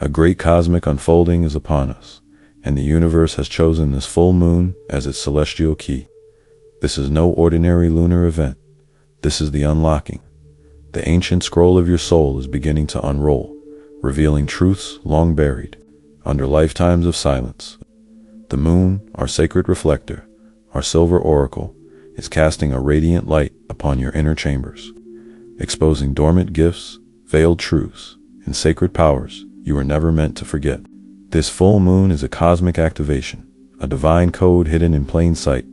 A great cosmic unfolding is upon us, and the universe has chosen this full moon as its celestial key. This is no ordinary lunar event. This is the unlocking. The ancient scroll of your soul is beginning to unroll, revealing truths long buried under lifetimes of silence. The moon, our sacred reflector, our silver oracle, is casting a radiant light upon your inner chambers, exposing dormant gifts, veiled truths, and sacred powers you were never meant to forget. This full moon is a cosmic activation, a divine code hidden in plain sight,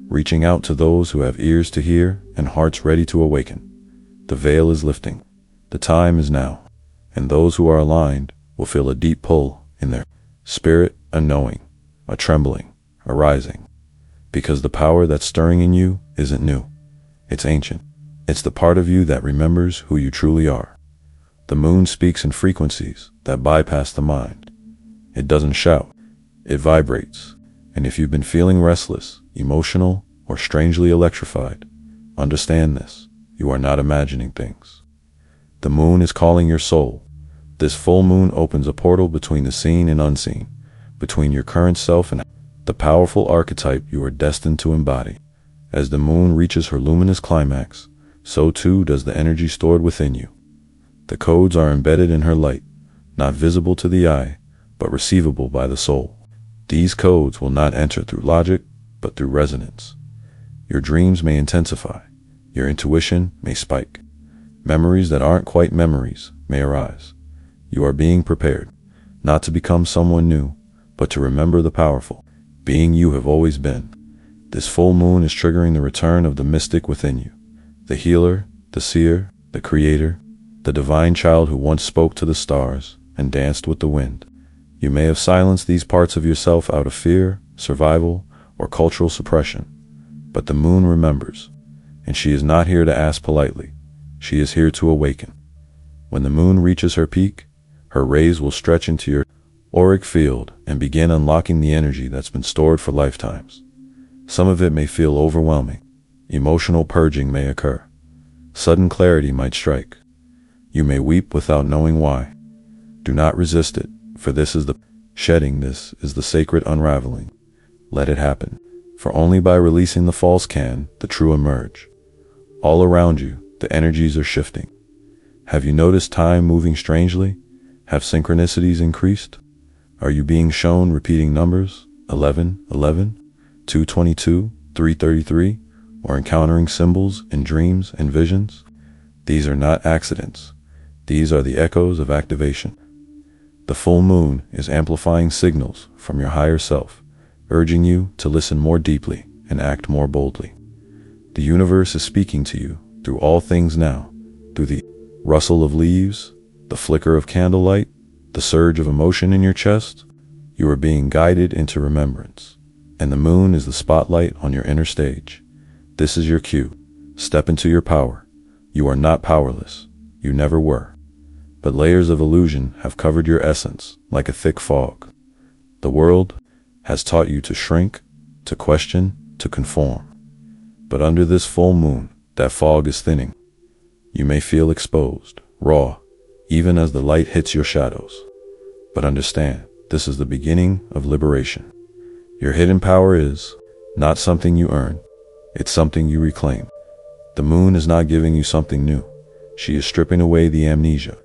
reaching out to those who have ears to hear and hearts ready to awaken. The veil is lifting. The time is now, and those who are aligned will feel a deep pull in their spirit, a knowing, a trembling, a rising, because the power that's stirring in you isn't new. It's ancient. It's the part of you that remembers who you truly are. The moon speaks in frequencies that bypass the mind. It doesn't shout. It vibrates. And if you've been feeling restless, emotional, or strangely electrified, understand this. You are not imagining things. The moon is calling your soul. This full moon opens a portal between the seen and unseen, between your current self and the powerful archetype you are destined to embody. As the moon reaches her luminous climax, so too does the energy stored within you. The codes are embedded in her light, not visible to the eye, but receivable by the soul. These codes will not enter through logic, but through resonance. Your dreams may intensify. Your intuition may spike. Memories that aren't quite memories may arise. You are being prepared, not to become someone new, but to remember the powerful being you have always been. This full moon is triggering the return of the mystic within you, the healer, the seer, the creator, the divine child who once spoke to the stars and danced with the wind. You may have silenced these parts of yourself out of fear, survival, or cultural suppression, but the moon remembers, and she is not here to ask politely. She is here to awaken. When the moon reaches her peak, her rays will stretch into your auric field and begin unlocking the energy that's been stored for lifetimes. Some of it may feel overwhelming. Emotional purging may occur. Sudden clarity might strike. You may weep without knowing why. Do not resist it, for this is the shedding, this is the sacred unraveling. Let it happen, for only by releasing the false can the true emerge. All around you, the energies are shifting. Have you noticed time moving strangely? Have synchronicities increased? Are you being shown repeating numbers, 11, 11, 222, 333, or encountering symbols in dreams and visions? These are not accidents. These are the echoes of activation. The full moon is amplifying signals from your higher self, urging you to listen more deeply and act more boldly. The universe is speaking to you through all things now, through the rustle of leaves, the flicker of candlelight, the surge of emotion in your chest. You are being guided into remembrance, and the moon is the spotlight on your inner stage. This is your cue. Step into your power. You are not powerless. You never were. But layers of illusion have covered your essence like a thick fog. The world has taught you to shrink, to question, to conform. But under this full moon, that fog is thinning. You may feel exposed, raw, even as the light hits your shadows. But understand, this is the beginning of liberation. Your hidden power is not something you earn. It's something you reclaim. The moon is not giving you something new. She is stripping away the amnesia.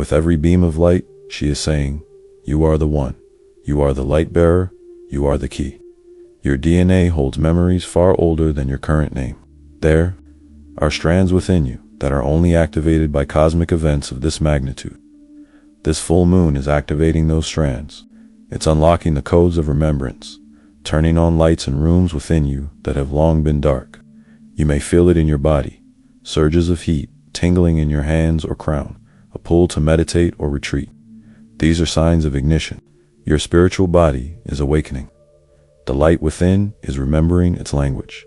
With every beam of light, she is saying, you are the one. You are the light bearer. You are the key. Your DNA holds memories far older than your current name. There are strands within you that are only activated by cosmic events of this magnitude. This full moon is activating those strands. It's unlocking the codes of remembrance, turning on lights in rooms within you that have long been dark. You may feel it in your body, surges of heat, tingling in your hands or crown, a pull to meditate or retreat. These are signs of ignition. Your spiritual body is awakening. The light within is remembering its language.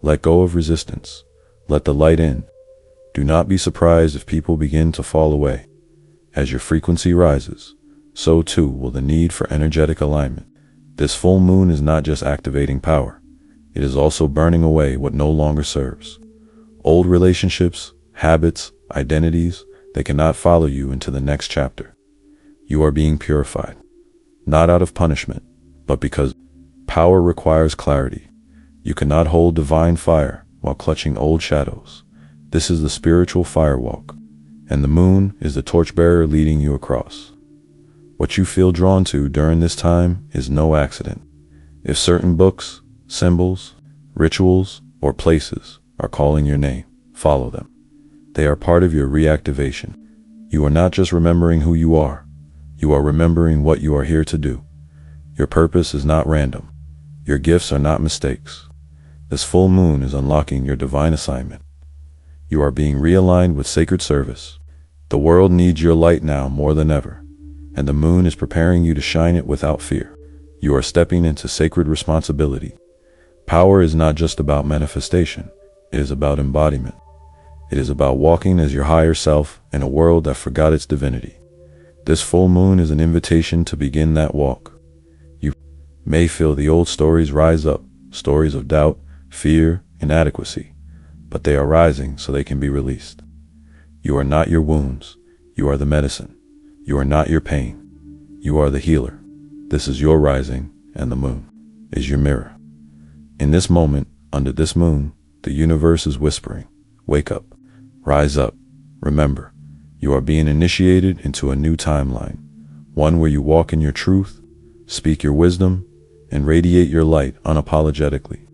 Let go of resistance. Let the light in. Do not be surprised if people begin to fall away. As your frequency rises, so too will the need for energetic alignment. This full moon is not just activating power. It is also burning away what no longer serves. Old relationships, habits, identities, they cannot follow you into the next chapter. You are being purified, not out of punishment, but because power requires clarity. You cannot hold divine fire while clutching old shadows. This is the spiritual firewalk, and the moon is the torchbearer leading you across. What you feel drawn to during this time is no accident. If certain books, symbols, rituals, or places are calling your name, follow them. They are part of your reactivation. You are not just remembering who you are remembering what you are here to do. Your purpose is not random. Your gifts are not mistakes. This full moon is unlocking your divine assignment. You are being realigned with sacred service. The world needs your light now more than ever, and the moon is preparing you to shine it without fear. You are stepping into sacred responsibility. Power is not just about manifestation, it is about embodiment. It is about walking as your higher self in a world that forgot its divinity. This full moon is an invitation to begin that walk. You may feel the old stories rise up, stories of doubt, fear, inadequacy, but they are rising so they can be released. You are not your wounds. You are the medicine. You are not your pain. You are the healer. This is your rising, and the moon is your mirror. In this moment, under this moon, the universe is whispering, wake up, rise up, remember, you are being initiated into a new timeline, one where you walk in your truth, speak your wisdom, and radiate your light unapologetically.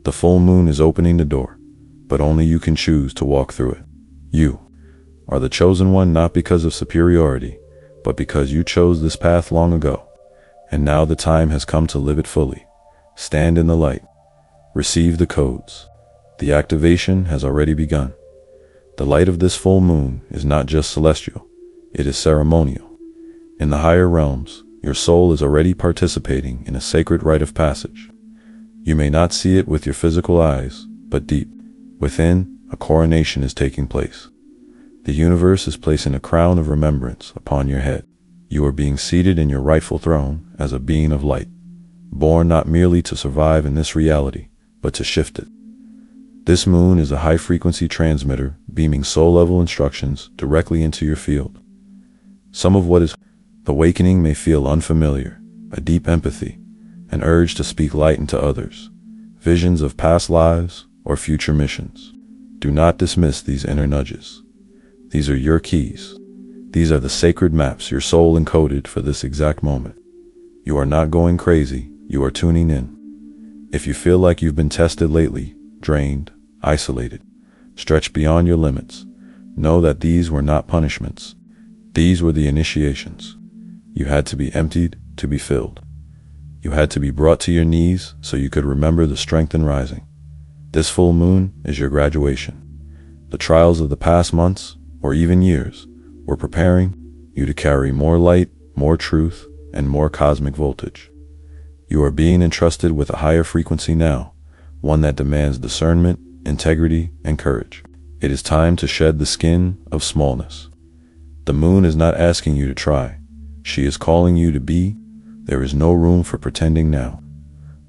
The full moon is opening the door, but only you can choose to walk through it. You are the chosen one, not because of superiority, but because you chose this path long ago, and now the time has come to live it fully. Stand in the light. Receive the codes. The activation has already begun. The light of this full moon is not just celestial, it is ceremonial. In the higher realms, your soul is already participating in a sacred rite of passage. You may not see it with your physical eyes, but deep within, a coronation is taking place. The universe is placing a crown of remembrance upon your head. You are being seated in your rightful throne as a being of light, born not merely to survive in this reality, but to shift it. This moon is a high-frequency transmitter beaming soul-level instructions directly into your field. Some of what is awakening may feel unfamiliar, a deep empathy, an urge to speak light into others, visions of past lives or future missions. Do not dismiss these inner nudges. These are your keys. These are the sacred maps your soul encoded for this exact moment. You are not going crazy, you are tuning in. If you feel like you've been tested lately, drained, isolated, stretched beyond your limits, know that these were not punishments. These were the initiations. You had to be emptied to be filled. You had to be brought to your knees so you could remember the strength in rising. This full moon is your graduation. The trials of the past months, or even years, were preparing you to carry more light, more truth, and more cosmic voltage. You are being entrusted with a higher frequency now, one that demands discernment, integrity, and courage. It is time to shed the skin of smallness. The moon is not asking you to try. She is calling you to be. There is no room for pretending now.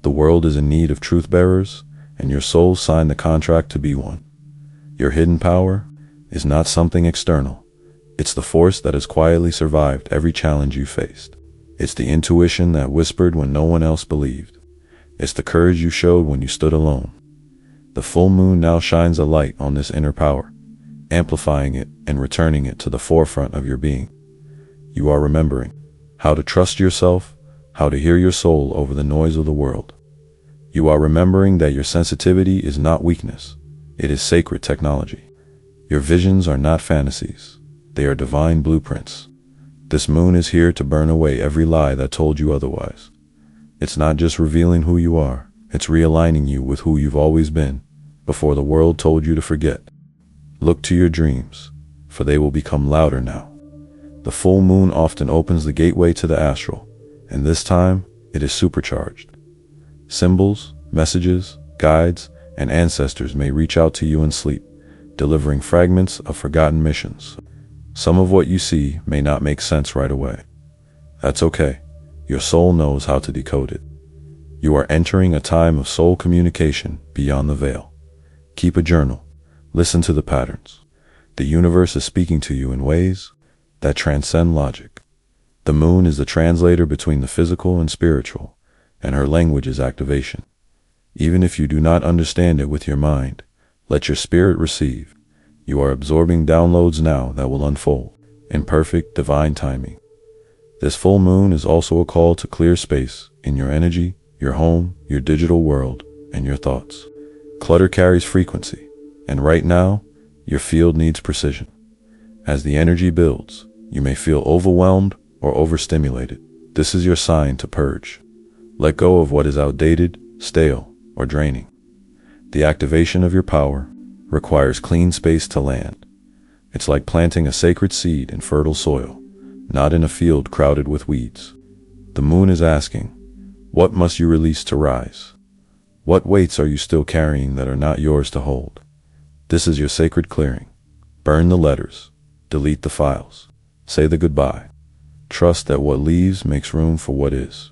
The world is in need of truth bearers, and your soul signed the contract to be one. Your hidden power is not something external. It's the force that has quietly survived every challenge you faced. It's the intuition that whispered when no one else believed. It's the courage you showed when you stood alone. The full moon now shines a light on this inner power, amplifying it and returning it to the forefront of your being. You are remembering how to trust yourself, how to hear your soul over the noise of the world. You are remembering that your sensitivity is not weakness, it is sacred technology. Your visions are not fantasies, they are divine blueprints. This moon is here to burn away every lie that told you otherwise. It's not just revealing who you are, it's realigning you with who you've always been, before the world told you to forget. Look to your dreams, for they will become louder now. The full moon often opens the gateway to the astral, and this time, it is supercharged. Symbols, messages, guides, and ancestors may reach out to you in sleep, delivering fragments of forgotten missions. Some of what you see may not make sense right away. That's okay. Your soul knows how to decode it. You are entering a time of soul communication beyond the veil. Keep a journal. Listen to the patterns. The universe is speaking to you in ways that transcend logic. The moon is the translator between the physical and spiritual, and her language is activation. Even if you do not understand it with your mind, let your spirit receive. You are absorbing downloads now that will unfold in perfect divine timing. This full moon is also a call to clear space in your energy, your home, your digital world, and your thoughts. Clutter carries frequency, and right now, your field needs precision. As the energy builds, you may feel overwhelmed or overstimulated. This is your sign to purge. Let go of what is outdated, stale, or draining. The activation of your power requires clean space to land. It's like planting a sacred seed in fertile soil, not in a field crowded with weeds. The moon is asking, what must you release to rise? What weights are you still carrying that are not yours to hold? This is your sacred clearing. Burn the letters, delete the files, say the goodbye. Trust that what leaves makes room for what is,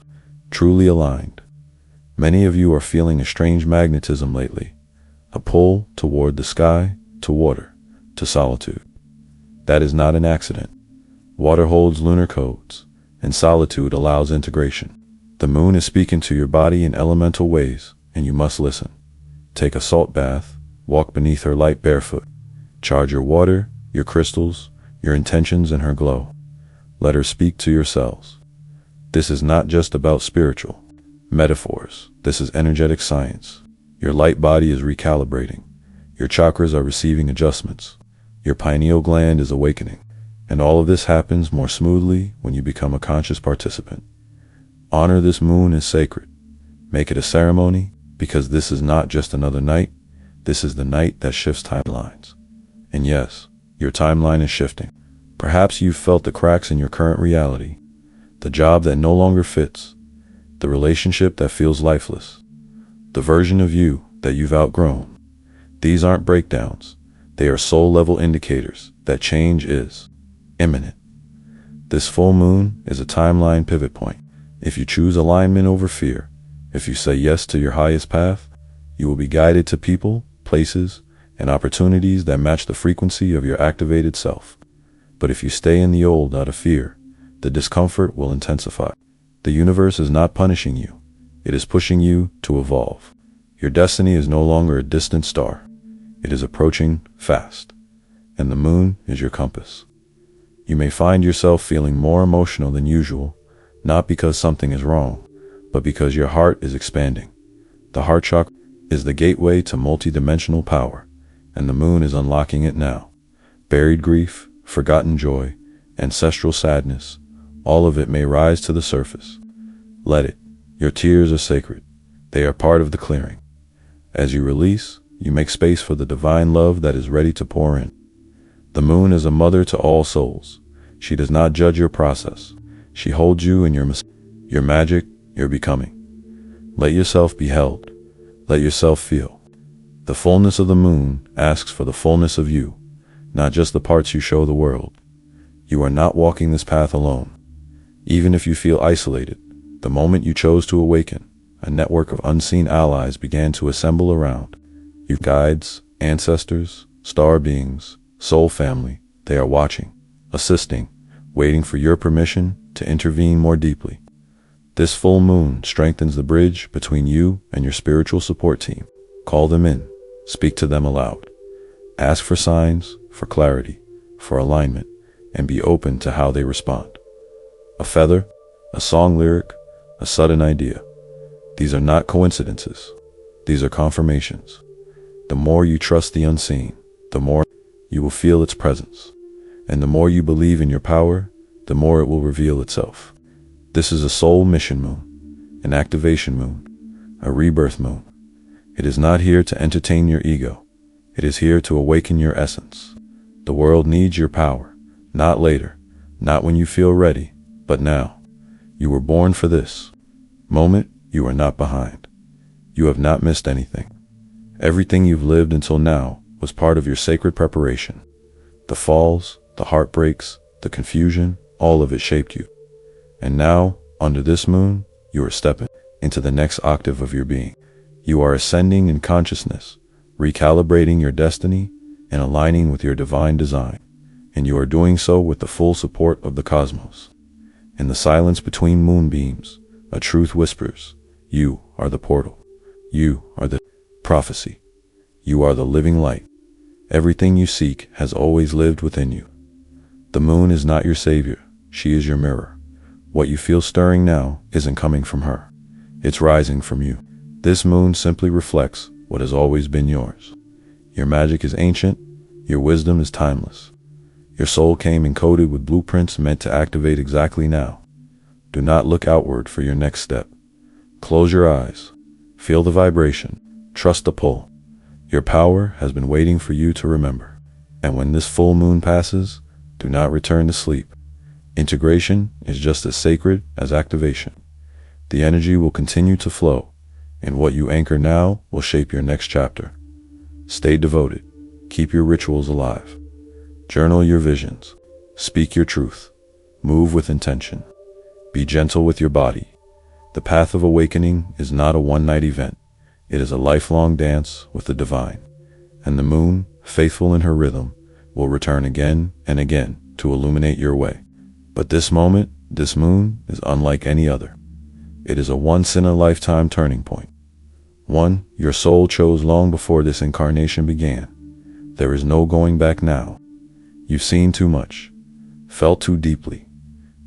truly aligned. Many of you are feeling a strange magnetism lately, a pull toward the sky, to water, to solitude. That is not an accident. Water holds lunar codes, and solitude allows integration. The moon is speaking to your body in elemental ways, and you must listen. Take a salt bath, walk beneath her light barefoot. Charge your water, your crystals, your intentions in her glow. Let her speak to your cells. This is not just about spiritual metaphors. This is energetic science. Your light body is recalibrating. Your chakras are receiving adjustments. Your pineal gland is awakening. And all of this happens more smoothly when you become a conscious participant. Honor this moon as sacred. Make it a ceremony, because this is not just another night. This is the night that shifts timelines. And yes, your timeline is shifting. Perhaps you've felt the cracks in your current reality, the job that no longer fits, the relationship that feels lifeless, the version of you that you've outgrown. These aren't breakdowns. They are soul-level indicators that change is imminent. This full moon is a timeline pivot point. If you choose alignment over fear, if you say yes to your highest path, you will be guided to people, places, and opportunities that match the frequency of your activated self. But if you stay in the old out of fear, the discomfort will intensify. The universe is not punishing you. It is pushing you to evolve. Your destiny is no longer a distant star. It is approaching fast. And the moon is your compass. You may find yourself feeling more emotional than usual, not because something is wrong, but because your heart is expanding. The heart chakra is the gateway to multidimensional power, and the moon is unlocking it now. Buried grief, forgotten joy, ancestral sadness, all of it may rise to the surface. Let it. Your tears are sacred. They are part of the clearing. As you release, you make space for the divine love that is ready to pour in. The moon is a mother to all souls. She does not judge your process. She holds you in your magic, your becoming. Let yourself be held. Let yourself feel. The fullness of the moon asks for the fullness of you, not just the parts you show the world. You are not walking this path alone. Even if you feel isolated, the moment you chose to awaken, a network of unseen allies began to assemble around. Your guides, ancestors, star beings, soul family, they are watching, assisting, waiting for your permission to intervene more deeply. This full moon strengthens the bridge between you and your spiritual support team. Call them in, speak to them aloud. Ask for signs, for clarity, for alignment, and be open to how they respond. A feather, a song lyric, a sudden idea. These are not coincidences. These are confirmations. The more you trust the unseen, the more you will feel its presence. And the more you believe in your power, the more it will reveal itself. This is a soul mission moon, an activation moon, a rebirth moon. It is not here to entertain your ego. It is here to awaken your essence. The world needs your power, not later, not when you feel ready, but now. You were born for this moment. You are not behind. You have not missed anything. Everything you've lived until now was part of your sacred preparation. The falls, the heartbreaks, the confusion, all of it shaped you. And now, under this moon, you are stepping into the next octave of your being. You are ascending in consciousness, recalibrating your destiny, and aligning with your divine design. And you are doing so with the full support of the cosmos. In the silence between moonbeams, a truth whispers, you are the portal. You are the prophecy. You are the living light. Everything you seek has always lived within you. The moon is not your savior. She is your mirror. What you feel stirring now isn't coming from her. It's rising from you. This moon simply reflects what has always been yours. Your magic is ancient. Your wisdom is timeless. Your soul came encoded with blueprints meant to activate exactly now. Do not look outward for your next step. Close your eyes. Feel the vibration. Trust the pull. Your power has been waiting for you to remember. And when this full moon passes, do not return to sleep. Integration is just as sacred as activation. The energy will continue to flow, and what you anchor now will shape your next chapter. Stay devoted. Keep your rituals alive. Journal your visions. Speak your truth. Move with intention. Be gentle with your body. The path of awakening is not a one-night event. It is a lifelong dance with the divine. And the moon, faithful in her rhythm, will return again and again to illuminate your way. But this moment, this moon, is unlike any other. It is a once-in-a-lifetime turning point. One your soul chose long before this incarnation began. There is no going back now. You've seen too much, felt too deeply,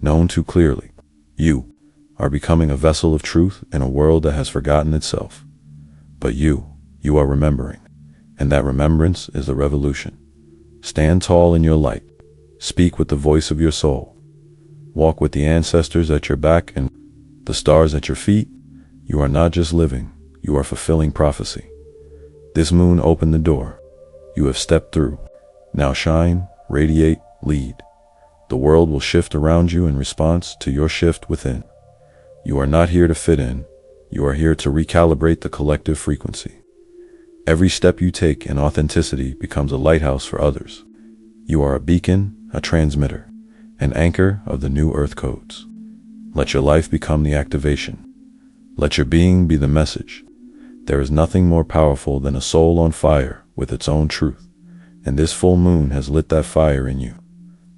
known too clearly. You are becoming a vessel of truth in a world that has forgotten itself. But you are remembering, and that remembrance is the revolution. Stand tall in your light. Speak with the voice of your soul. Walk with the ancestors at your back and the stars at your feet. You are not just living, you are fulfilling prophecy. This moon opened the door. You have stepped through. Now shine, radiate, lead. The world will shift around you in response to your shift within. You are not here to fit in. You are here to recalibrate the collective frequency. Every step you take in authenticity becomes a lighthouse for others. You are a beacon, a transmitter, an anchor of the new earth codes. Let your life become the activation. Let your being be the message. There is nothing more powerful than a soul on fire with its own truth, and this full moon has lit that fire in you.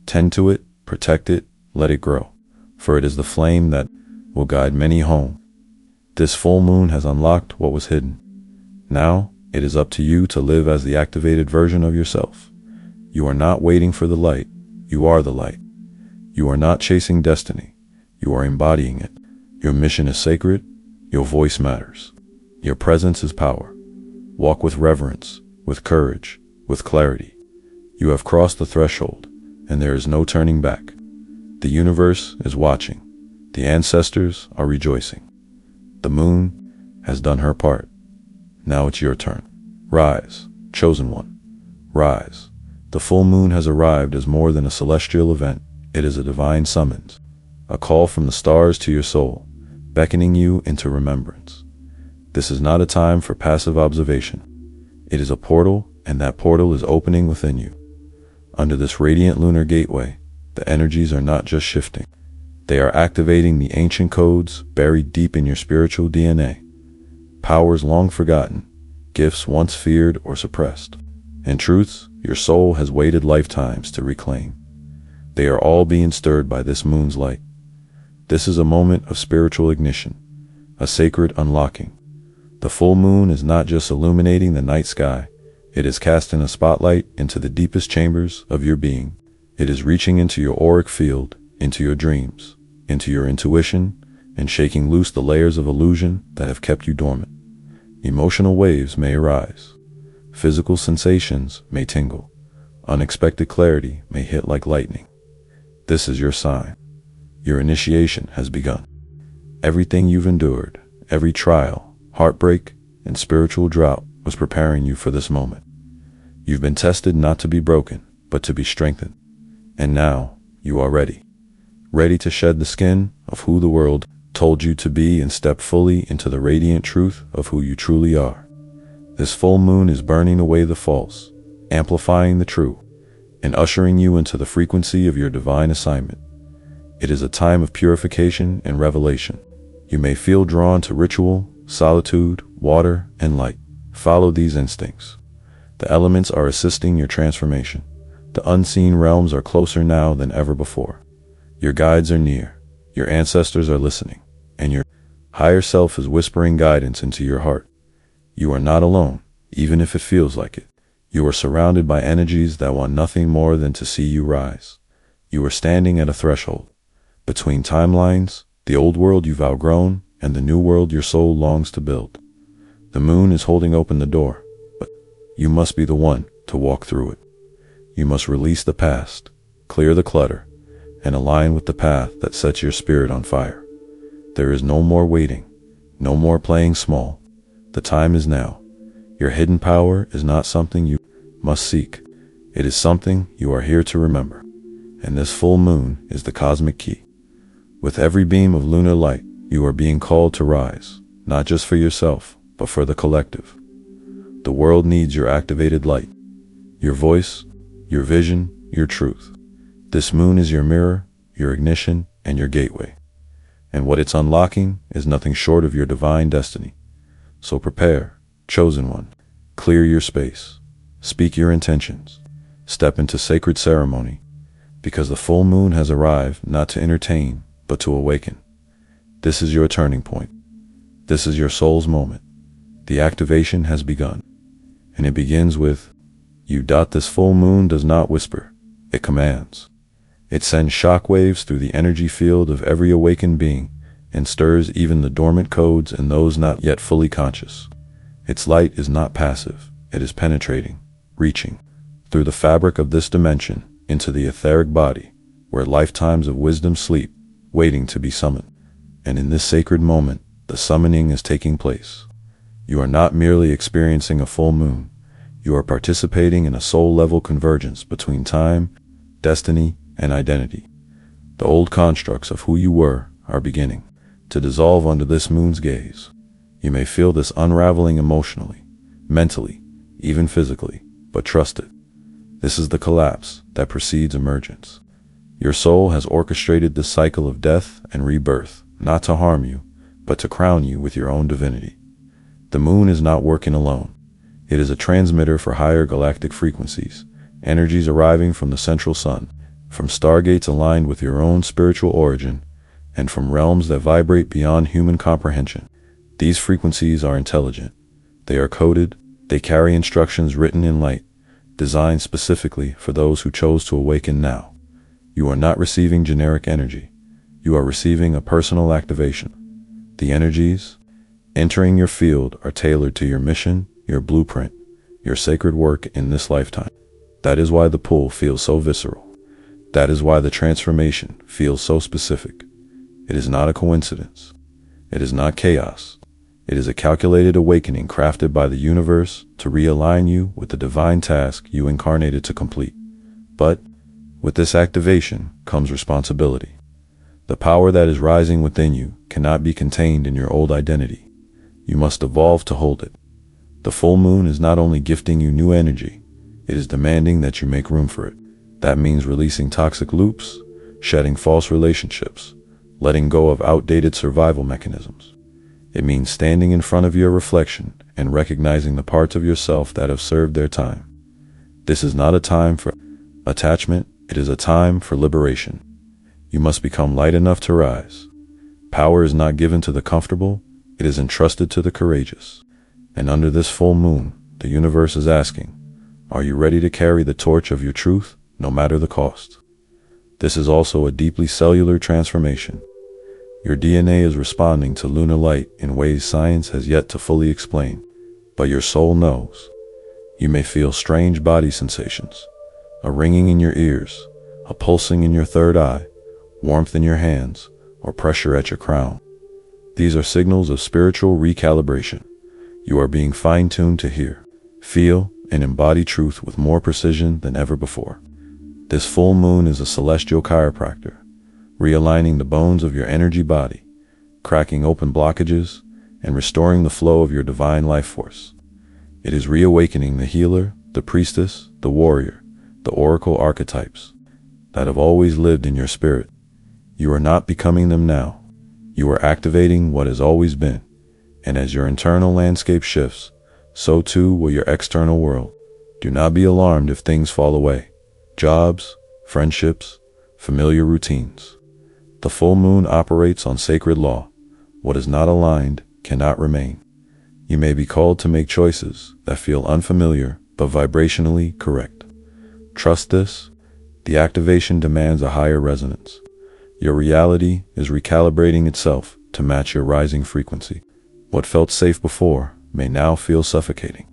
Tend to it, protect it, let it grow, for it is the flame that will guide many home. This full moon has unlocked what was hidden. Now, it is up to you to live as the activated version of yourself. You are not waiting for the light. You are the light. You are not chasing destiny. You are embodying it. Your mission is sacred. Your voice matters. Your presence is power. Walk with reverence, with courage, with clarity. You have crossed the threshold, and there is no turning back. The universe is watching. The ancestors are rejoicing. The moon has done her part. Now it's your turn. Rise, chosen one. Rise. The full moon has arrived as more than a celestial event. It is a divine summons, a call from the stars to your soul, beckoning you into remembrance. This is not a time for passive observation. It is a portal, and that portal is opening within you. Under this radiant lunar gateway, the energies are not just shifting. They are activating the ancient codes buried deep in your spiritual DNA. Powers long forgotten, gifts once feared or suppressed, and truths your soul has waited lifetimes to reclaim. They are all being stirred by this moon's light. This is a moment of spiritual ignition, a sacred unlocking. The full moon is not just illuminating the night sky, it is casting a spotlight into the deepest chambers of your being. It is reaching into your auric field, into your dreams, into your intuition, and shaking loose the layers of illusion that have kept you dormant. Emotional waves may arise. Physical sensations may tingle. Unexpected clarity may hit like lightning. This is your sign. Your initiation has begun. Everything you've endured, every trial, heartbreak, and spiritual drought was preparing you for this moment. You've been tested not to be broken, but to be strengthened. And now, you are ready. Ready to shed the skin of who the world told you to be and step fully into the radiant truth of who you truly are. This full moon is burning away the false, amplifying the true, and ushering you into the frequency of your divine assignment. It is a time of purification and revelation. You may feel drawn to ritual, solitude, water, and light. Follow these instincts. The elements are assisting your transformation. The unseen realms are closer now than ever before. Your guides are near. Your ancestors are listening, and your higher self is whispering guidance into your heart. You are not alone, even if it feels like it. You are surrounded by energies that want nothing more than to see you rise. You are standing at a threshold, between timelines, the old world you've outgrown, and the new world your soul longs to build. The moon is holding open the door, but you must be the one to walk through it. You must release the past, clear the clutter, and align with the path that sets your spirit on fire. There is no more waiting, no more playing small. The time is now. Your hidden power is not something you must seek. It is something you are here to remember. And this full moon is the cosmic key. With every beam of lunar light, you are being called to rise, not just for yourself, but for the collective. The world needs your activated light, your voice, your vision, your truth. This moon is your mirror, your ignition, and your gateway. And what it's unlocking is nothing short of your divine destiny. So prepare, chosen one. Clear your space. Speak your intentions. Step into sacred ceremony, because the full moon has arrived not to entertain, but to awaken. This is your turning point. This is your soul's moment. The activation has begun. And it begins with you. This full moon does not whisper, it commands. It sends shockwaves through the energy field of every awakened being and stirs even the dormant codes in those not yet fully conscious. Its light is not passive, it is penetrating, reaching through the fabric of this dimension into the etheric body, where lifetimes of wisdom sleep, waiting to be summoned. And in this sacred moment, the summoning is taking place. You are not merely experiencing a full moon, you are participating in a soul-level convergence between time, destiny, and identity. The old constructs of who you were are beginning to dissolve under this moon's gaze. You may feel this unraveling emotionally, mentally, even physically, but trust it. This is the collapse that precedes emergence. Your soul has orchestrated this cycle of death and rebirth, not to harm you, but to crown you with your own divinity. The moon is not working alone. It is a transmitter for higher galactic frequencies, energies arriving from the central sun, from stargates aligned with your own spiritual origin, and from realms that vibrate beyond human comprehension. These frequencies are intelligent. They are coded, they carry instructions written in light, designed specifically for those who chose to awaken now. You are not receiving generic energy. You are receiving a personal activation. The energies entering your field are tailored to your mission, your blueprint, your sacred work in this lifetime. That is why the pull feels so visceral. That is why the transformation feels so specific. It is not a coincidence. It is not chaos. It is a calculated awakening crafted by the universe to realign you with the divine task you incarnated to complete. But with this activation comes responsibility. The power that is rising within you cannot be contained in your old identity. You must evolve to hold it. The full moon is not only gifting you new energy, it is demanding that you make room for it. That means releasing toxic loops, shedding false relationships, letting go of outdated survival mechanisms. It means standing in front of your reflection and recognizing the parts of yourself that have served their time. This is not a time for attachment, it is a time for liberation. You must become light enough to rise. Power is not given to the comfortable, it is entrusted to the courageous. And under this full moon, the universe is asking, are you ready to carry the torch of your truth, no matter the cost? This is also a deeply cellular transformation. Your DNA is responding to lunar light in ways science has yet to fully explain, but your soul knows. You may feel strange body sensations, a ringing in your ears, a pulsing in your third eye, warmth in your hands, or pressure at your crown. These are signals of spiritual recalibration. You are being fine-tuned to hear, feel, and embody truth with more precision than ever before. This full moon is a celestial chiropractor, realigning the bones of your energy body, cracking open blockages, and restoring the flow of your divine life force. It is reawakening the healer, the priestess, the warrior, the oracle archetypes that have always lived in your spirit. You are not becoming them now. You are activating what has always been. And as your internal landscape shifts, so too will your external world. Do not be alarmed if things fall away. Jobs, friendships, familiar routines. The full moon operates on sacred law. What is not aligned cannot remain. You may be called to make choices that feel unfamiliar but vibrationally correct. Trust this. The activation demands a higher resonance. Your reality is recalibrating itself to match your rising frequency. What felt safe before may now feel suffocating.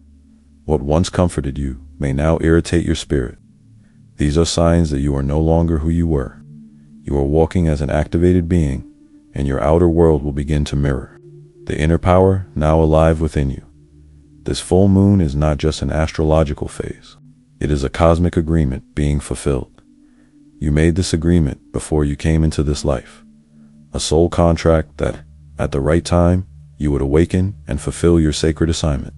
What once comforted you may now irritate your spirit. These are signs that you are no longer who you were. You are walking as an activated being, and your outer world will begin to mirror the inner power now alive within you. This full moon is not just an astrological phase. It is a cosmic agreement being fulfilled. You made this agreement before you came into this life. A soul contract that, at the right time, you would awaken and fulfill your sacred assignment.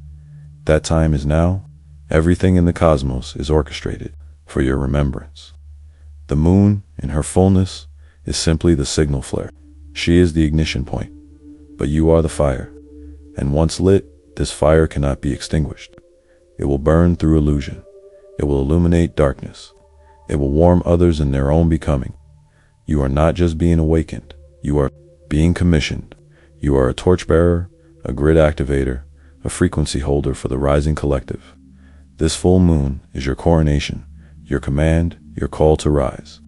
That time is now. Everything in the cosmos is orchestrated for your remembrance. The moon, in her fullness, is simply the signal flare. She is the ignition point, but you are the fire. And once lit, this fire cannot be extinguished. It will burn through illusion. It will illuminate darkness. It will warm others in their own becoming. You are not just being awakened. You are being commissioned. You are a torchbearer, a grid activator, a frequency holder for the rising collective. This full moon is your coronation, your command, your call to rise.